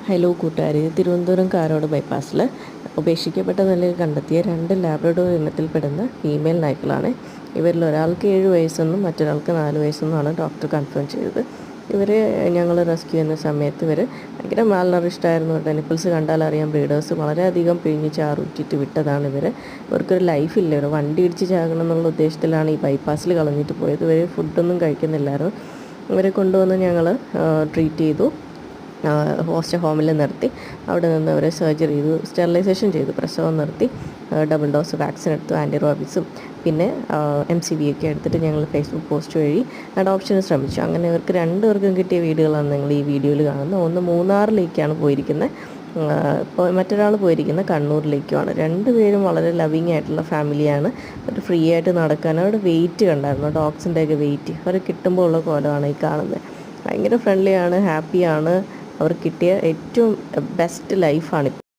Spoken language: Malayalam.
ഹലോ കൂട്ടുകാരെ, തിരുവനന്തപുരം കാരോട് ബൈപ്പാസിൽ ഉപേക്ഷിക്കപ്പെട്ട നിലയിൽ കണ്ടെത്തിയ 2 ലാബ്രഡോർ ഇനത്തിൽപ്പെടുന്ന ഫീമെയിൽ നായ്ക്കളാണ്. ഇവരിൽ ഒരാൾക്ക് 7 വയസ്സെന്നും മറ്റൊരാൾക്ക് 4 വയസ്സെന്നുമാണ് ഡോക്ടർ കൺഫേം ചെയ്തത്. ഇവരെ ഞങ്ങൾ റെസ്ക്യൂ ചെയ്യുന്ന സമയത്ത് ഇവർ ഭയങ്കര മാൽനറിഷ്ഡ് ആയിരുന്നു. ഇവരുടെ നിപ്പിൾസ് കണ്ടാൽ അറിയാം. ബ്രീഡേഴ്സ് വളരെയധികം പിഴിഞ്ഞ് ചാറൂറ്റിയിട്ട് വിട്ടതാണ് ഇവർ. ഇവർക്കൊരു ലൈഫില്ല. ഒരു വണ്ടി ഇടിച്ച് ചാകണം എന്നുള്ള ഉദ്ദേശത്തിലാണ് ഈ ബൈപ്പാസിൽ കളഞ്ഞിട്ട് പോയത്. ഇവർ ഫുഡൊന്നും കഴിക്കുന്നില്ലായിരുന്നു. ഇവരെ കൊണ്ടുവന്ന് ഞങ്ങൾ ട്രീറ്റ് ചെയ്തു. ഹോസ്റ്റൽ ഹോമിൽ നിർത്തി. അവിടെ നിന്ന് അവരെ സർജറി ചെയ്തു, സ്റ്റെറിലൈസേഷൻ ചെയ്തു, പ്രസവം നിർത്തി. ഡബിൾ ഡോസ് വാക്സിൻ എടുത്തു, ആൻറ്റിറോബിക്സും പിന്നെ MCV ഒക്കെ എടുത്തിട്ട് ഞങ്ങൾ ഫേസ്ബുക്ക് പോസ്റ്റ് വഴി അഡോപ്ഷന് ശ്രമിച്ചു. അങ്ങനെ ഇവർക്ക് 2 പേർക്കും കിട്ടിയ വീടുകളാണ് നിങ്ങൾ ഈ വീഡിയോയിൽ കാണുന്നത്. ഒന്ന് മൂന്നാറിലേക്കാണ് പോയിരിക്കുന്നത്, ഇപ്പോൾ മറ്റൊരാൾ പോയിരിക്കുന്നത് കണ്ണൂരിലേക്കുമാണ്. 2 പേരും വളരെ ലവിങ് ആയിട്ടുള്ള ഫാമിലിയാണ്. അവർ ഫ്രീ ആയിട്ട് നടക്കാൻ, അവരുടെ വെയിറ്റ് കണ്ടായിരുന്നു, ഡോഗ്സിൻ്റെയൊക്കെ വെയിറ്റ്. അവർ കിട്ടുമ്പോൾ ഉള്ള കോലമാണ് ഈ കാണുന്നത്. ഭയങ്കര ഫ്രണ്ട്ലിയാണ്, ഹാപ്പിയാണ്. അവർ കിട്ടിയ ഏറ്റവും ബെസ്റ്റ് ലൈഫാണിപ്പോൾ.